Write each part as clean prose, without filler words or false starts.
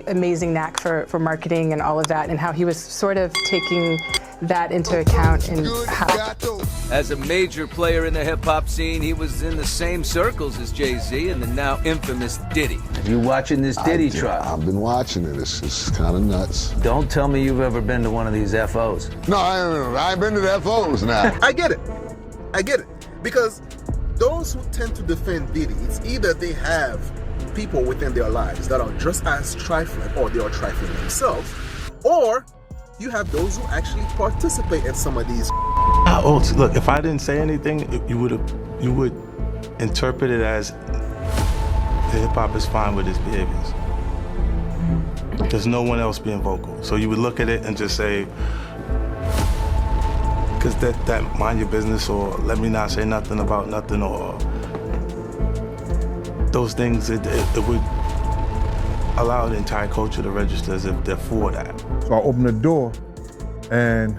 amazing knack for marketing and all of that, and how he was sort of taking that into account in how... As a major player in the hip-hop scene, he was in the same circles as Jay-Z and the now infamous Diddy. You watching this Diddy trial? I've been watching it. It's kind of nuts. Don't tell me you've ever been to one of these FOs. No, I ain't been to the FOs now. I get it. Because those who tend to defend Diddy, it's either they have people within their lives that are just as trifling, or they are trifling themselves, or you have those who actually participate in some of these. Look, if I didn't say anything, you would interpret it as the hip hop is fine with his behaviors. There's no one else being vocal, so you would look at it and just say, because that mind your business, or let me not say nothing about nothing, or those things, it would allow the entire culture to register as if they're for that. So I opened the door, and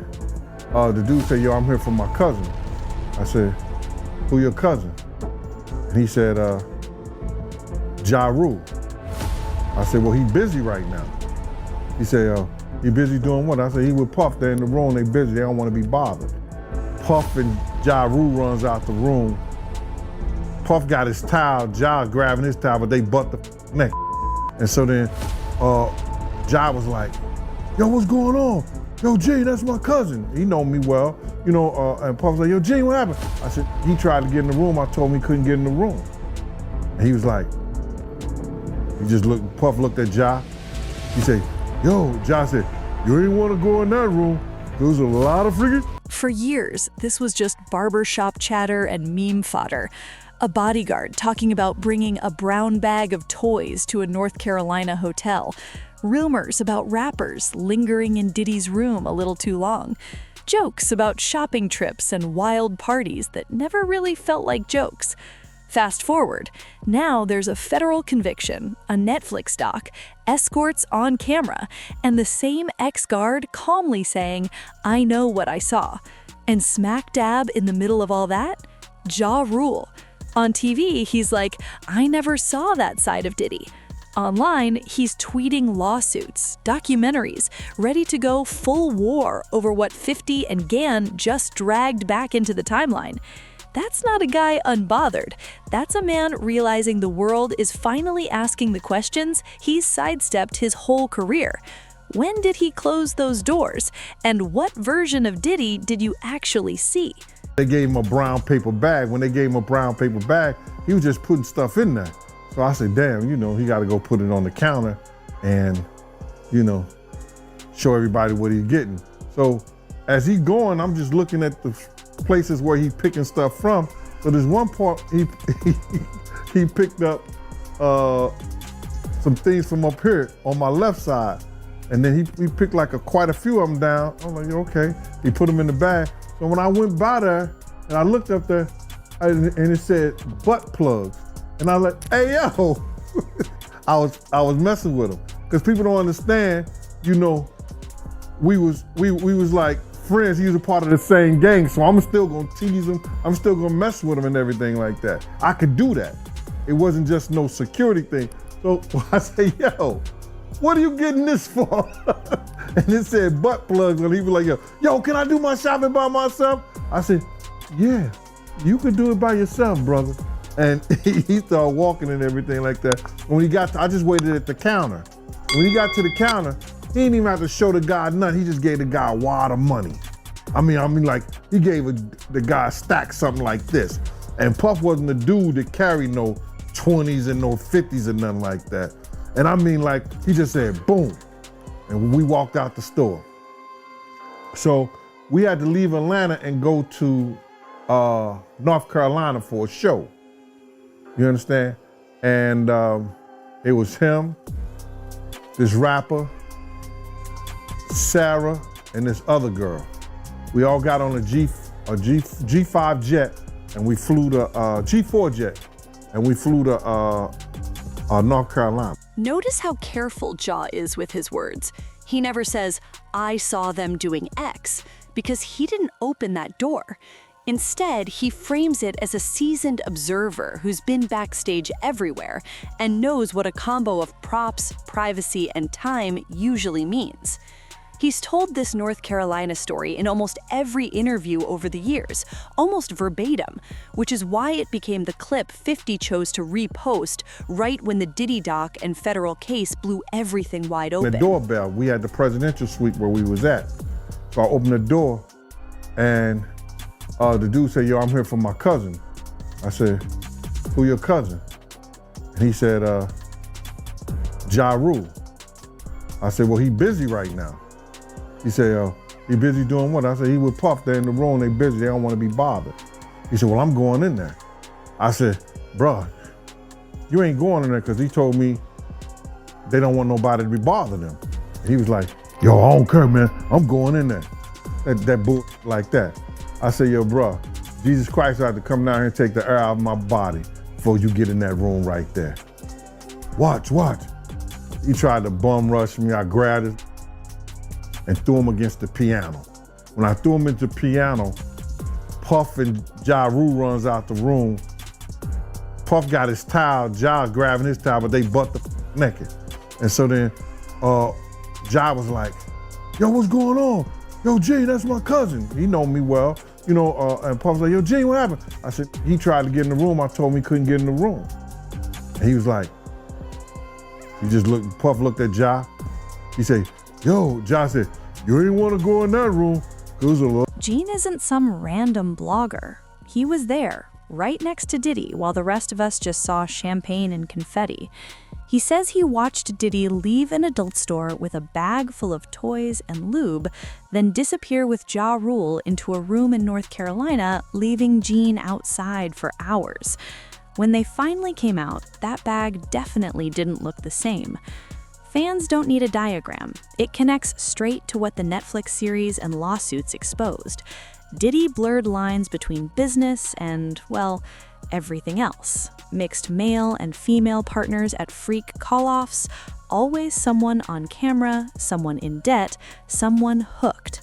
the dude said, yo, I'm here for my cousin. I said, who your cousin? And he said, Ja Rule. I said, well, he busy right now. He said, he busy doing what? I said, he with Puff, they're in the room, they busy, they don't want to be bothered. Puff and Ja Rule runs out the room. Puff got his towel, Ja grabbing his towel, but they butt the neck. And so then Ja was like, yo, what's going on? Yo, Gene, that's my cousin. He know me well, you know, and Puff was like, yo, Gene, what happened? I said, he tried to get in the room. I told him he couldn't get in the room. And he was like, Puff looked at Ja. He said, yo, Ja said, you ain't want to go in that room. There was a lot of freaking. For years, this was just barbershop chatter and meme fodder. A bodyguard talking about bringing a brown bag of toys to a North Carolina hotel. Rumors about rappers lingering in Diddy's room a little too long. Jokes about shopping trips and wild parties that never really felt like jokes. Fast forward, now there's a federal conviction, a Netflix doc, escorts on camera, and the same ex-guard calmly saying, I know what I saw. And smack dab in the middle of all that, Ja Rule. On TV, he's like, I never saw that side of Diddy. Online, he's tweeting lawsuits, documentaries, ready to go full war over what 50 and Gan just dragged back into the timeline. That's not a guy unbothered. That's a man realizing the world is finally asking the questions he's sidestepped his whole career. When did he close those doors? And what version of Diddy did you actually see? They gave him a brown paper bag. When they gave him a brown paper bag, he was just putting stuff in there. So I said, damn, you know, he got to go put it on the counter and, you know, show everybody what he's getting. So as he's going, I'm just looking at the places where he's picking stuff from. So there's one part he picked up some things from up here on my left side. And then he picked like quite a few of them down. I'm like, okay. He put them in the bag. So when I went by there and I looked up there and it said butt plugs. And I was like, hey, yo. I was messing with him. Because people don't understand, you know, we was like friends. He was a part of the same gang. So I'm still gonna tease him. I'm still gonna mess with him and everything like that. I could do that. It wasn't just no security thing. So I say, yo, what are you getting this for? And it said butt plugs. And he was like, yo, can I do my shopping by myself? I said, yeah, you can do it by yourself, brother. And he started walking and everything like that. When he got I just waited at the counter. When he got to the counter, he didn't even have to show the guy nothing. He just gave the guy a wad of money. I mean, like, he gave the guy a stack something like this. And Puff wasn't the dude that carried no 20s and no 50s and nothing like that. And I mean, like, he just said, boom. And we walked out the store. So we had to leave Atlanta and go to North Carolina for a show. You understand? And it was him, this rapper, Sarah, and this other girl. We all got on a G5 jet, and we flew to G4 jet, and we flew to North Carolina. Notice how careful Ja is with his words. He never says, I saw them doing X, because he didn't open that door. Instead, he frames it as a seasoned observer who's been backstage everywhere and knows what a combo of props, privacy, and time usually means. He's told this North Carolina story in almost every interview over the years, almost verbatim, which is why it became the clip 50 chose to repost right when the Diddy doc and federal case blew everything wide open. The doorbell, we had the presidential suite where we was at. So I opened the door and the dude said, yo, I'm here for my cousin. I said, who your cousin? And he said, Ja Rule. I said, well, he busy right now. He said, he busy doing what? I said, he with Puff, they're in the room, they busy, they don't want to be bothered. He said, well, I'm going in there. I said, bruh, you ain't going in there because he told me they don't want nobody to be bothering them. He was like, yo, I don't care, man, I'm going in there. That bull like that. I said, yo, bruh, Jesus Christ had to come down here and take the air out of my body before you get in that room right there. Watch. He tried to bum rush me, I grabbed it and threw him against the piano. When I threw him into the piano, Puff and Ja Rule runs out the room. Puff got his towel, Ja grabbing his towel, but they butt the naked. And so then Ja was like, yo, what's going on? Yo, G, that's my cousin. He know me well, you know, and Puff was like, yo, G, what happened? I said, he tried to get in the room. I told him he couldn't get in the room. And he was like, Puff looked at Ja. He said, yo, Ja said, you ain't want to go in that room. Gene isn't some random blogger. He was there, right next to Diddy, while the rest of us just saw champagne and confetti. He says he watched Diddy leave an adult store with a bag full of toys and lube, then disappear with Ja Rule into a room in North Carolina, leaving Gene outside for hours. When they finally came out, that bag definitely didn't look the same. Fans don't need a diagram. It connects straight to what the Netflix series and lawsuits exposed. Diddy blurred lines between business and, well, everything else. Mixed male and female partners at freak call-offs, always someone on camera, someone in debt, someone hooked.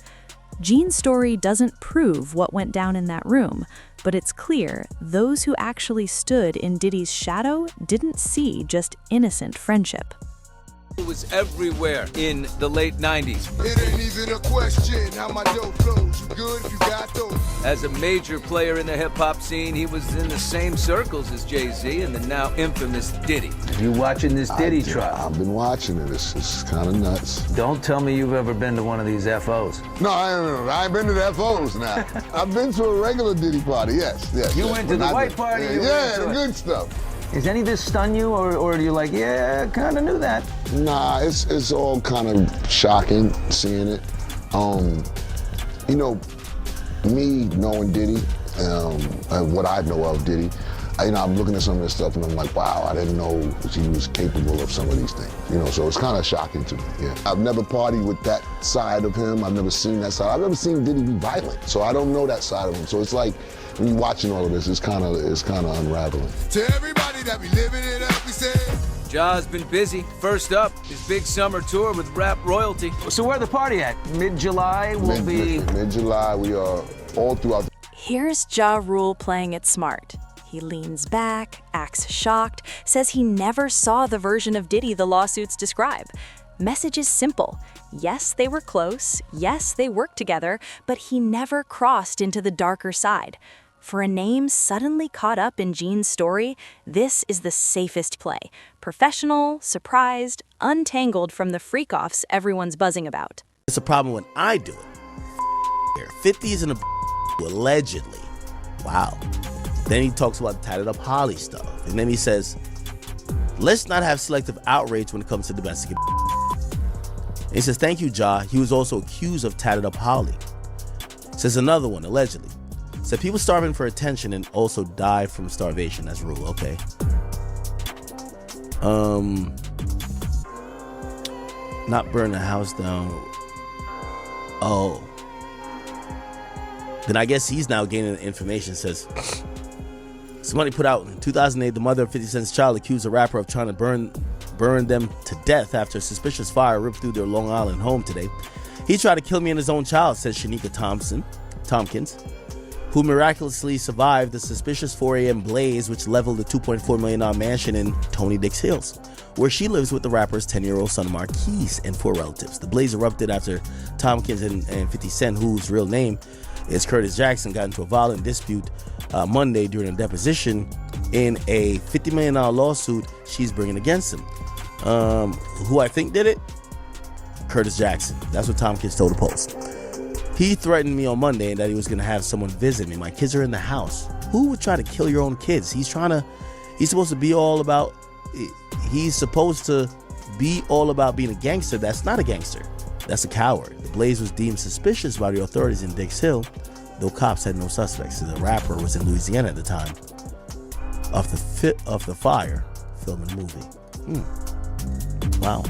Gene's story doesn't prove what went down in that room, but it's clear those who actually stood in Diddy's shadow didn't see just innocent friendship. It was everywhere in the late 90s. It ain't even a question how my dough flows. You good if you got those. As a major player in the hip-hop scene, he was in the same circles as Jay-Z and the now infamous Diddy. You watching this Diddy trial? I've been watching it. It's kind of nuts. Don't tell me you've ever been to one of these FOs. No, I ain't been to the FOs now. I've been to a regular Diddy party, yes. You went to the white party? Yeah, the good stuff. Is any of this stun you, or are you like, yeah, kind of knew that? Nah, it's all kind of shocking seeing it. You know, me knowing Diddy, and what I know of Diddy, I'm looking at some of this stuff and I'm like, wow, I didn't know he was capable of some of these things. You know, so it's kind of shocking to me. Yeah, I've never partied with that side of him. I've never seen that side. I've never seen Diddy be violent, so I don't know that side of him. So it's like, when you're watching all of this, it's kind of unraveling. To everybody that be living it up, we say. Ja's been busy. First up, his big summer tour with rap royalty. So where the party at? Mid-July will be... Mid-July, we are all throughout. Here's Ja Rule playing it smart. He leans back, acts shocked, says he never saw the version of Diddy the lawsuits describe. Message is simple. Yes, they were close. Yes, they worked together, but he never crossed into the darker side. For a name suddenly caught up in Gene's story, this is the safest play. Professional, surprised, untangled from the freak-offs everyone's buzzing about. It's a problem when I do it. 50 is in a allegedly. Wow. Then he talks about tatted up Holly stuff. And then he says, let's not have selective outrage when it comes to domestic abuse. And he says, thank you, Ja. He was also accused of tatted up Holly. Says another one, allegedly. Said people starving for attention and also die from starvation. That's Rule, okay. Not burn the house down. Oh. Then I guess he's now gaining information. Says, somebody put out in 2008, the mother of 50 Cent's child accused a rapper of trying to burn them to death after a suspicious fire ripped through their Long Island home today. He tried to kill me and his own child, says Shanika Tompkins, who miraculously survived the suspicious 4 a.m. blaze which leveled the $2.4 million mansion in Tony Dix Hills, where she lives with the rapper's 10-year-old son Marquise and 4 relatives. The blaze erupted after Tompkins and 50 Cent, whose real name is Curtis Jackson, got into a violent dispute Monday during a deposition in a $50 million lawsuit she's bringing against him. Who I think did it? Curtis Jackson. That's what Tompkins told the Post. He threatened me on Monday that he was going to have someone visit me. My kids are in the house. Who would try to kill your own kids? He's supposed to be all about being a gangster. That's not a gangster. That's a coward. The blaze was deemed suspicious by the authorities in Dix Hill, though cops had no suspects. The rapper was in Louisiana at the time of the fire, filming the movie. Wow.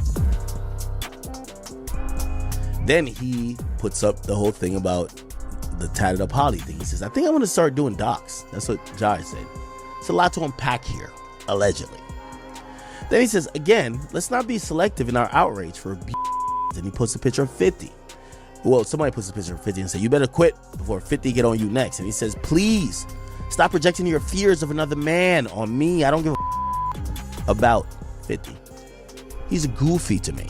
Then he puts up the whole thing about the tatted up Holly thing. He says, I think I'm going to start doing docs. That's what Ja said. It's a lot to unpack here, allegedly. Then he says, again, let's not be selective in our outrage for Then he puts a picture of 50. Well, somebody puts a picture of 50 and say, you better quit before 50 get on you next. And he says, please stop projecting your fears of another man on me. I don't give a about 50. He's a goofy to me.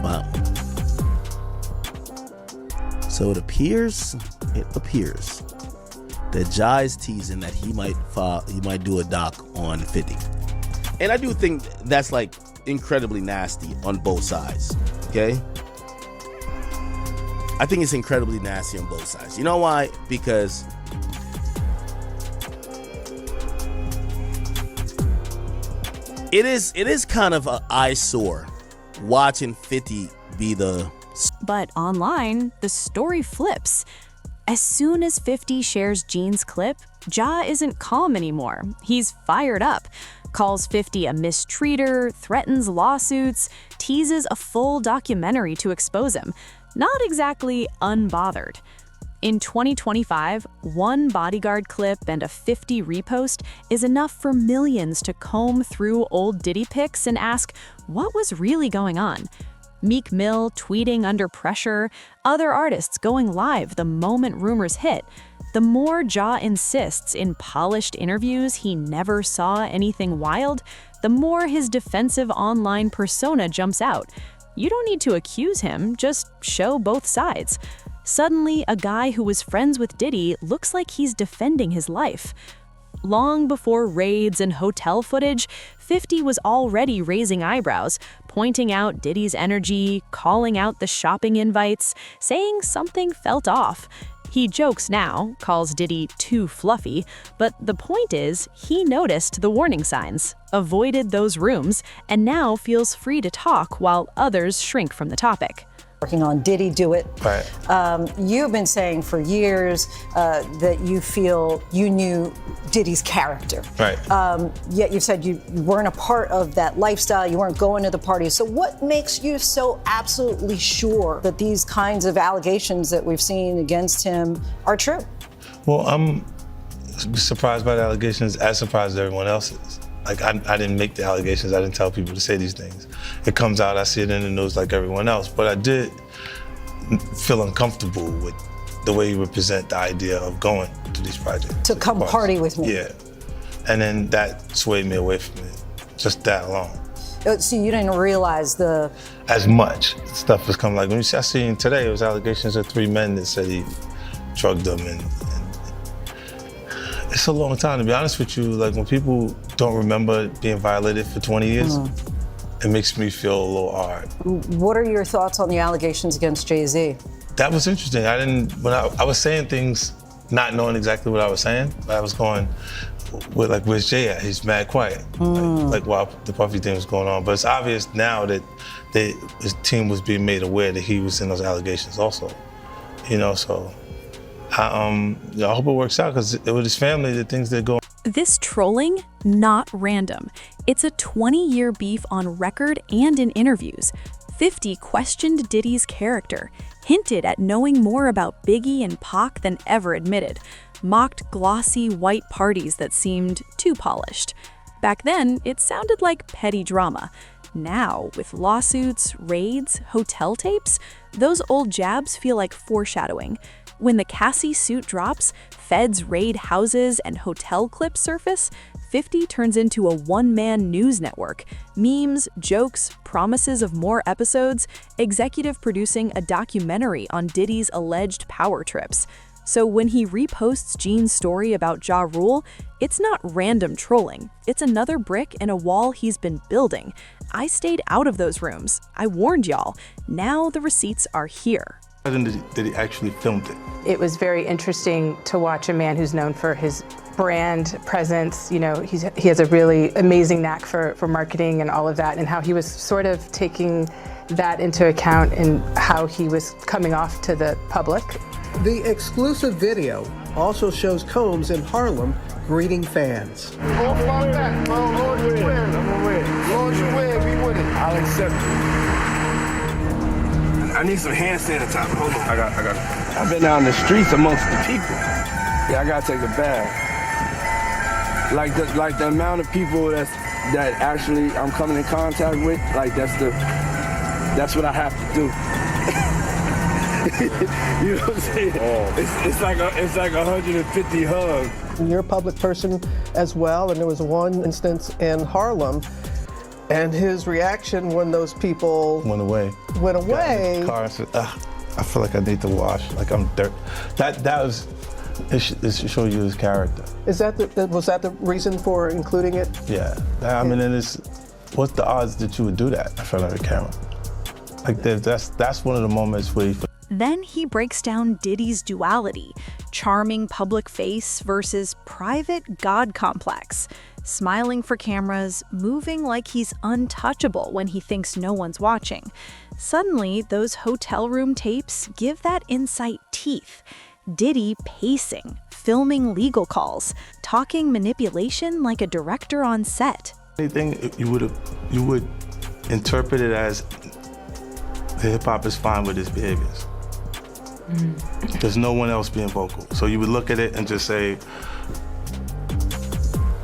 Wow. So it appears that Ja is teasing that he might do a doc on 50. And I do think that's like incredibly nasty on both sides. Okay? I think it's incredibly nasty on both sides. You know why? Because it is kind of an eyesore watching 50 be the... But online, the story flips. As soon as 50 shares Gene's clip, Ja isn't calm anymore. He's fired up, calls 50 a mistreater, threatens lawsuits, teases a full documentary to expose him. Not exactly unbothered. In 2025, one bodyguard clip and a 50 repost is enough for millions to comb through old Diddy pics and ask, what was really going on? Meek Mill tweeting under pressure, other artists going live the moment rumors hit. The more Ja insists in polished interviews he never saw anything wild, the more his defensive online persona jumps out. You don't need to accuse him, just show both sides. Suddenly, a guy who was friends with Diddy looks like he's defending his life. Long before raids and hotel footage, 50 was already raising eyebrows, pointing out Diddy's energy, calling out the shopping invites, saying something felt off. He jokes now, calls Diddy too fluffy, but the point is, he noticed the warning signs, avoided those rooms, and now feels free to talk while others shrink from the topic. Working on Diddy Do It. Right. You've been saying for years that you feel you knew Diddy's character. Right. Yet you've said you weren't a part of that lifestyle, you weren't going to the parties. So what makes you so absolutely sure that these kinds of allegations that we've seen against him are true? Well, I'm surprised by the allegations, as surprised as everyone else is. Like, I didn't make the allegations. I didn't tell people to say these things. It comes out, I see it in the news like everyone else. But I did feel uncomfortable with the way he would present the idea of going to these projects. To come party with me. Yeah. And then that swayed me away from it. Just that alone. So you didn't realize the... As much stuff was coming. Like, when I seen today, it was allegations of 3 men that said he drugged them. And it's a long time, to be honest with you. Like, when people don't remember being violated for 20 years, it makes me feel a little hard. What are your thoughts on the allegations against Jay-Z? That was interesting. When I was saying things not knowing exactly what I was saying, but I was going, where's Jay at? He's mad quiet. Like while the Puffy thing was going on. But it's obvious now that his team was being made aware that he was in those allegations also. You know, so I hope it works out, because with his family, the things that go on. This trolling, not random. It's a 20-year beef on record and in interviews. 50 questioned Diddy's character, hinted at knowing more about Biggie and Pac than ever admitted, mocked glossy white parties that seemed too polished. Back then, it sounded like petty drama. Now, with lawsuits, raids, hotel tapes, those old jabs feel like foreshadowing. When the Cassie suit drops, feds raid houses, and hotel clips surface, 50 turns into a one-man news network. Memes, jokes, promises of more episodes, executive producing a documentary on Diddy's alleged power trips. So when he reposts Gene's story about Ja Rule, it's not random trolling. It's another brick in a wall he's been building. I stayed out of those rooms. I warned y'all. Now the receipts are here. Diddy actually filmed it. It was very interesting to watch a man who's known for his brand presence. You know, he has a really amazing knack for marketing and all of that, and how he was sort of taking that into account in how he was coming off to the public. The exclusive video also shows Combs in Harlem greeting fans. Lord, you win. Lord, you win. Be with it. I'll accept it. I need some hand sanitizer. Hold on. I got it. I've been out in the streets amongst the people. Yeah, I gotta take a bath. Like the amount of people that actually I'm coming in contact with, like that's what I have to do. You know what I'm saying? It's like 150 hugs. You're a public person as well, and there was one instance in Harlem, and his reaction when those people Went away. Got in the car and said, I feel like I need to wash, like I'm dirt. That was, it should show you his character. was that the reason for including it? Yeah, I mean, what's the odds that you would do that in front of the camera? Like that's one of the moments where Then he breaks down Diddy's duality, charming public face versus private god complex, smiling for cameras, moving like he's untouchable when he thinks no one's watching. Suddenly, those hotel room tapes give that insight teeth. Diddy pacing, filming legal calls, talking manipulation like a director on set. Anything you would interpret it as the hip-hop is fine with his behaviors. There's no one else being vocal. So you would look at it and just say,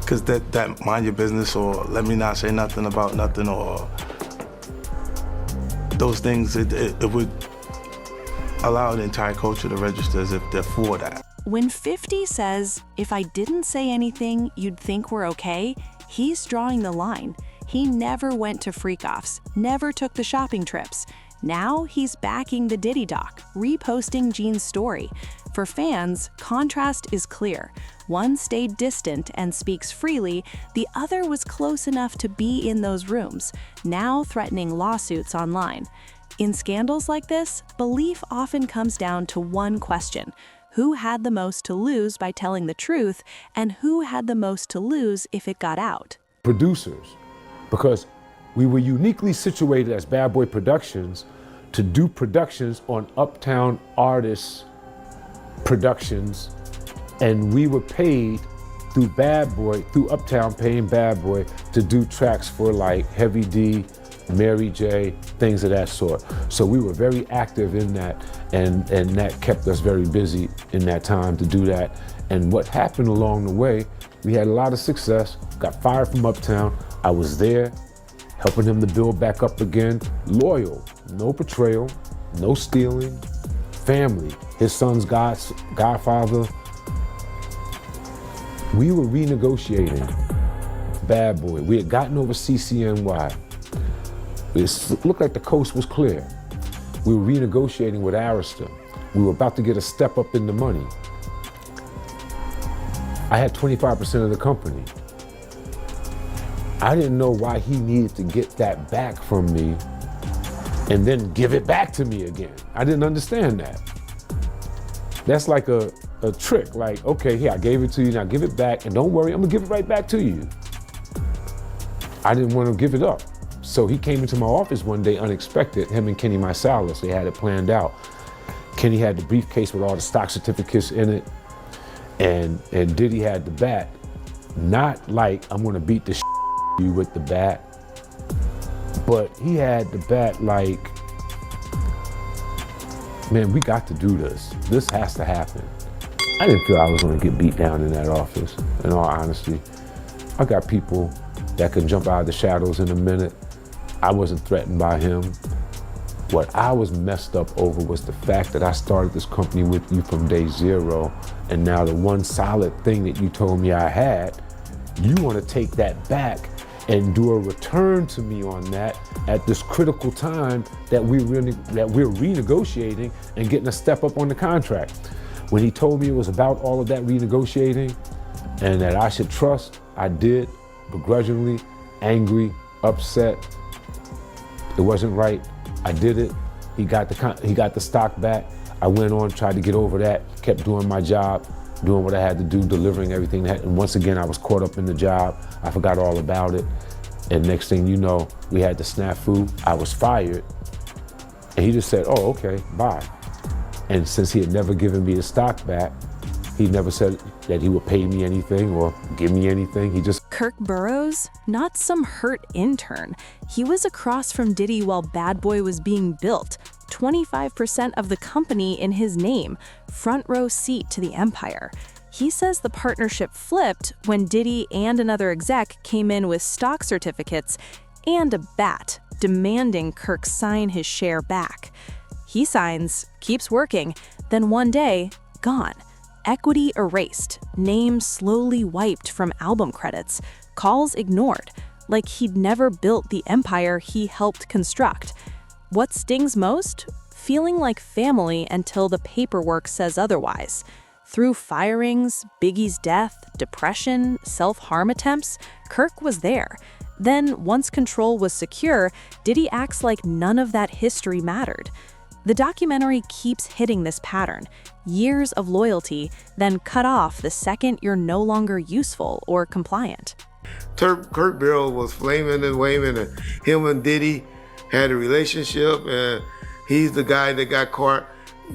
because that mind your business, or let me not say nothing about nothing, or those things, it would allow the entire culture to register as if they're for that. When 50 says, if I didn't say anything, you'd think we're okay, he's drawing the line. He never went to freak-offs, never took the shopping trips. Now he's backing the Diddy doc, reposting Gene's story. For fans, contrast is clear. One stayed distant and speaks freely, the other was close enough to be in those rooms, now threatening lawsuits online. In scandals like this, belief often comes down to one question: who had the most to lose by telling the truth, and who had the most to lose if it got out? Producers, because we were uniquely situated as Bad Boy Productions to do productions on Uptown artists' productions, and we were paid through Uptown paying Bad Boy to do tracks for like Heavy D, Mary J, things of that sort. So we were very active in that, and that kept us very busy in that time to do that. And what happened along the way, we had a lot of success, got fired from Uptown. I was there, helping him to build back up again, loyal, no betrayal, no stealing, family, his son's godfather. We were renegotiating Bad Boy. We had gotten over CCNY. It looked like the coast was clear. We were renegotiating with Arista. We were about to get a step up in the money. I had 25% of the company. I didn't know why he needed to get that back from me and then give it back to me again. I didn't understand that. That's like a trick, like, okay, here, I gave it to you, now give it back, and don't worry, I'm gonna give it right back to you. I didn't want to give it up. So he came into my office one day unexpected, him and Kenny Marsalis, they had it planned out. Kenny had the briefcase with all the stock certificates in it, and Diddy had the bat. Not like, I'm gonna beat the you with the bat, but he had the bat like, man, we got to do this. This has to happen. I didn't feel I was gonna get beat down in that office, in all honesty. I got people that can jump out of the shadows in a minute. I wasn't threatened by him. What I was messed up over was the fact that I started this company with you from day zero, and now the one solid thing that you told me I had, you want to take that back and do a return to me on that at this critical time that we're renegotiating and getting a step up on the contract. When he told me it was about all of that renegotiating and that I should trust, I did, begrudgingly, angry, upset. It wasn't right. I did it. He got the stock back. I went on, tried to get over that, kept doing my job, doing what I had to do, delivering everything. And once again, I was caught up in the job. I forgot all about it. And next thing you know, we had the snafu. I was fired. And he just said, oh, okay, bye. And since he had never given me the stock back, he never said that he would pay me anything or give me anything. He just... Kirk Burroughs? Not some hurt intern. He was across from Diddy while Bad Boy was being built. 25% of the company in his name. Front row seat to the empire. He says the partnership flipped when Diddy and another exec came in with stock certificates and a bat demanding Kirk sign his share back. He signs, keeps working, then one day, gone. Equity erased, name slowly wiped from album credits, calls ignored, like he'd never built the empire he helped construct. What stings most? Feeling like family until the paperwork says otherwise. Through firings, Biggie's death, depression, self-harm attempts, Kirk was there. Then, once control was secure, Diddy acts like none of that history mattered. The documentary keeps hitting this pattern. Years of loyalty, then cut off the second you're no longer useful or compliant. Kirk Burroughs was flaming and waving, and him and Diddy had a relationship, and he's the guy that got caught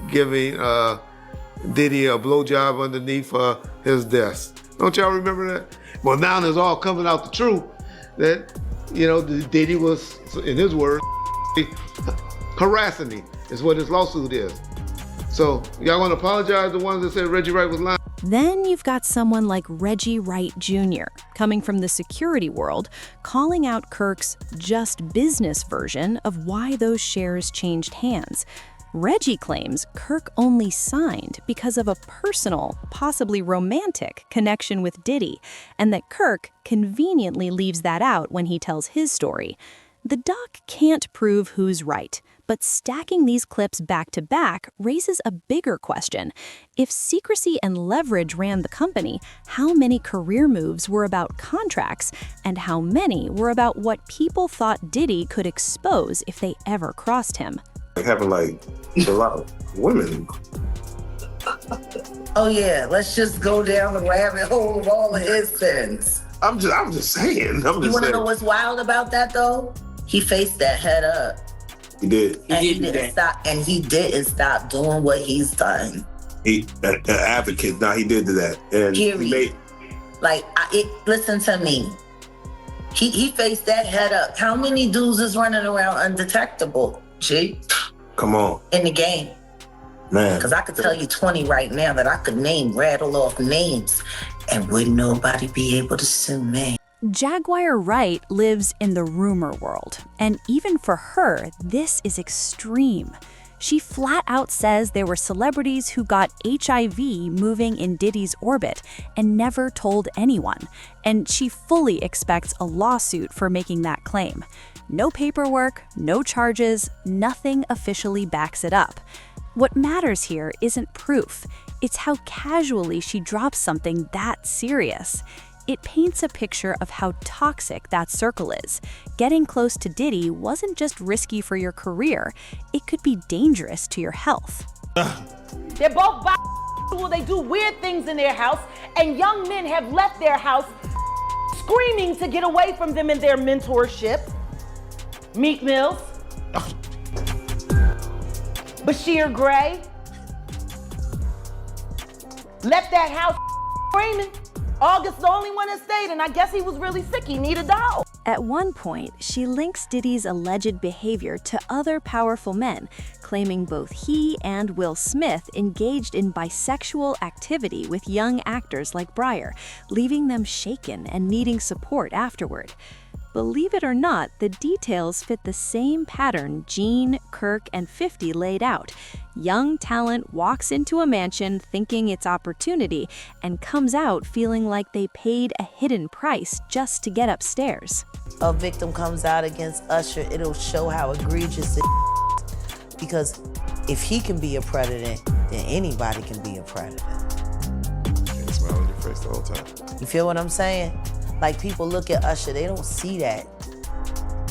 giving Diddy a blowjob underneath his desk. Don't y'all remember that? Well, now it's all coming out the truth that, you know, Diddy was, in his words, harassing me, is what his lawsuit is. So y'all want to apologize to the ones that said Reggie Wright was lying? Then you've got someone like Reggie Wright Jr., coming from the security world, calling out Kirk's just business version of why those shares changed hands. Reggie claims Kirk only signed because of a personal, possibly romantic, connection with Diddy, and that Kirk conveniently leaves that out when he tells his story. The doc can't prove who's right, but stacking these clips back to back raises a bigger question. If secrecy and leverage ran the company, how many career moves were about contracts, and how many were about what people thought Diddy could expose if they ever crossed him? Having like a lot of women. Oh yeah, let's just go down the rabbit hole of all of his sins. I'm just saying. You want to know what's wild about that though? He faced that head up. He did. And he didn't stop doing what he's done. He an advocate. Now he did that. And period. Listen to me. He faced that head up. How many dudes is running around undetectable? G? Come on. In the game. Man. Because I could tell you 20 right now that I could rattle off names, and wouldn't nobody be able to sue me. Jaguar Wright lives in the rumor world, and even for her, this is extreme. She flat out says there were celebrities who got HIV moving in Diddy's orbit and never told anyone, and she fully expects a lawsuit for making that claim. No paperwork, no charges, nothing officially backs it up. What matters here isn't proof, it's how casually she drops something that serious. It paints a picture of how toxic that circle is. Getting close to Diddy wasn't just risky for your career, it could be dangerous to your health. They're both people, they do weird things in their house, and young men have left their house screaming to get away from them in their mentorship. Meek Mills, Bashir Gray, left that house screaming. August the only one that stayed, and I guess he was really sick. He needed a doll. At one point, she links Diddy's alleged behavior to other powerful men, claiming both he and Will Smith engaged in bisexual activity with young actors like Breyer, leaving them shaken and needing support afterward. Believe it or not, the details fit the same pattern Gene, Kirk, and 50 laid out. Young talent walks into a mansion thinking it's opportunity and comes out feeling like they paid a hidden price just to get upstairs. A victim comes out against Usher, it'll show how egregious it is. Because if he can be a predator, then anybody can be a predator. Can't smile on your face the whole time. You feel what I'm saying? Like, people look at Usher, they don't see that.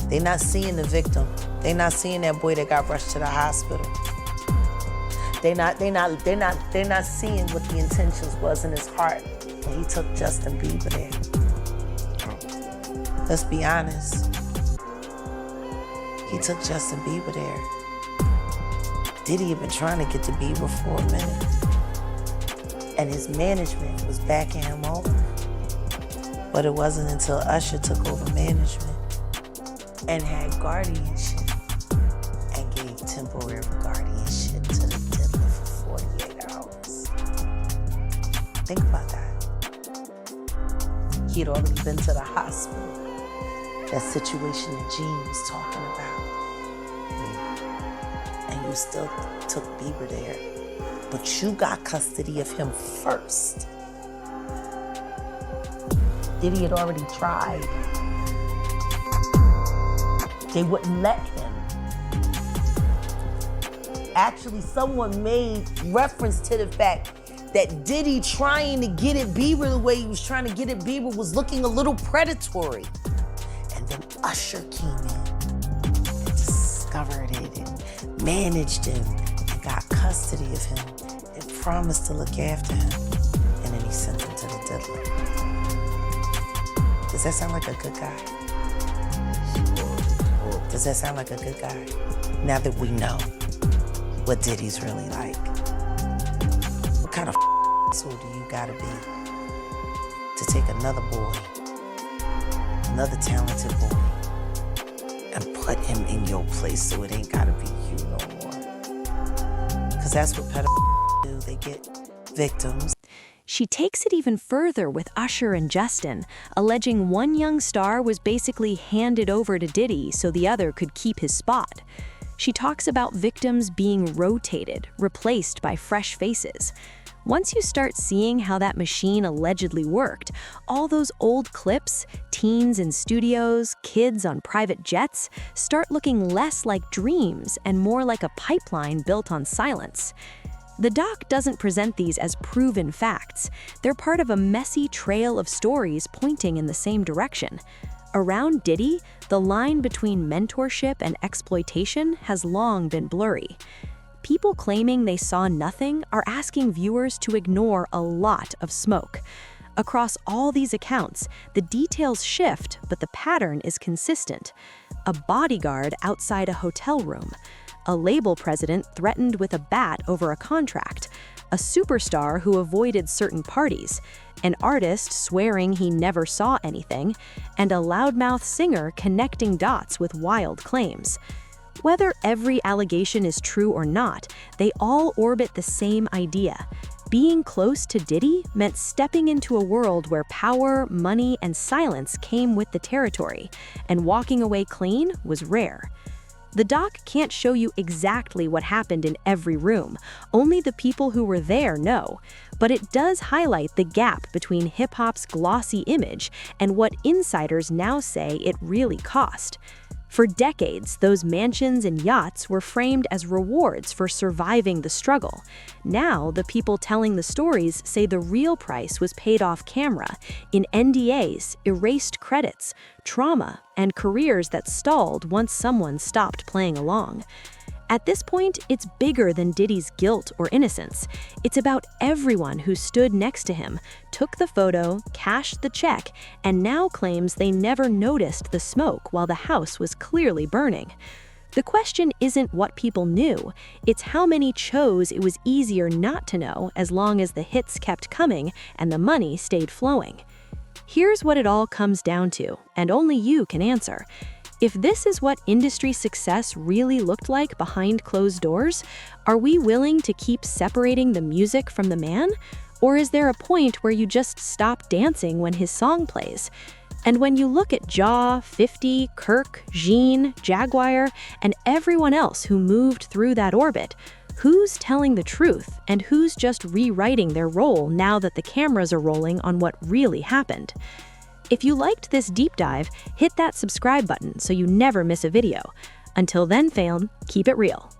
They not seeing the victim. They not seeing that boy that got rushed to the hospital. They not seeing what the intentions was in his heart when he took Justin Bieber there. Let's be honest. He took Justin Bieber there. Diddy had been trying to get to Bieber for a minute. And his management was backing him off. But it wasn't until Usher took over management and had guardianship and gave temporary guardianship to the diddler for 48 hours. Think about that. He had already been to the hospital. That situation that Gene was talking about. And you still took Bieber there. But you got custody of him first. Diddy had already tried. They wouldn't let him. Actually, someone made reference to the fact that Diddy trying to get at Bieber the way he was trying to get at Bieber was looking a little predatory. And then Usher came in and discovered it and managed him and got custody of him and promised to look after him. And then he sent him to the diddler. Does that sound like a good guy? Does that sound like a good guy? Now that we know what Diddy's really like. What kind of asshole do you gotta be to take another boy, another talented boy, and put him in your place so it ain't gotta be you no more? Because that's what pedophiles do. They get victims. She takes it even further with Usher and Justin, alleging one young star was basically handed over to Diddy so the other could keep his spot. She talks about victims being rotated, replaced by fresh faces. Once you start seeing how that machine allegedly worked, all those old clips, teens in studios, kids on private jets, start looking less like dreams and more like a pipeline built on silence. The doc doesn't present these as proven facts. They're part of a messy trail of stories pointing in the same direction. Around Diddy, the line between mentorship and exploitation has long been blurry. People claiming they saw nothing are asking viewers to ignore a lot of smoke. Across all these accounts, the details shift, but the pattern is consistent. A bodyguard outside a hotel room. A label president threatened with a bat over a contract, a superstar who avoided certain parties, an artist swearing he never saw anything, and a loudmouth singer connecting dots with wild claims. Whether every allegation is true or not, they all orbit the same idea. Being close to Diddy meant stepping into a world where power, money, and silence came with the territory, and walking away clean was rare. The doc can't show you exactly what happened in every room. Only the people who were there know. But it does highlight the gap between hip-hop's glossy image and what insiders now say it really cost. For decades, those mansions and yachts were framed as rewards for surviving the struggle. Now, the people telling the stories say the real price was paid off camera, in NDAs, erased credits, trauma, and careers that stalled once someone stopped playing along. At this point, it's bigger than Diddy's guilt or innocence. It's about everyone who stood next to him, took the photo, cashed the check, and now claims they never noticed the smoke while the house was clearly burning. The question isn't what people knew, it's how many chose it was easier not to know as long as the hits kept coming and the money stayed flowing. Here's what it all comes down to, and only you can answer. If this is what industry success really looked like behind closed doors, are we willing to keep separating the music from the man? Or is there a point where you just stop dancing when his song plays? And when you look at Ja, 50, Kirk, Jean, Jaguar, and everyone else who moved through that orbit, who's telling the truth and who's just rewriting their role now that the cameras are rolling on what really happened? If you liked this deep dive, hit that subscribe button so you never miss a video. Until then, fam, keep it real.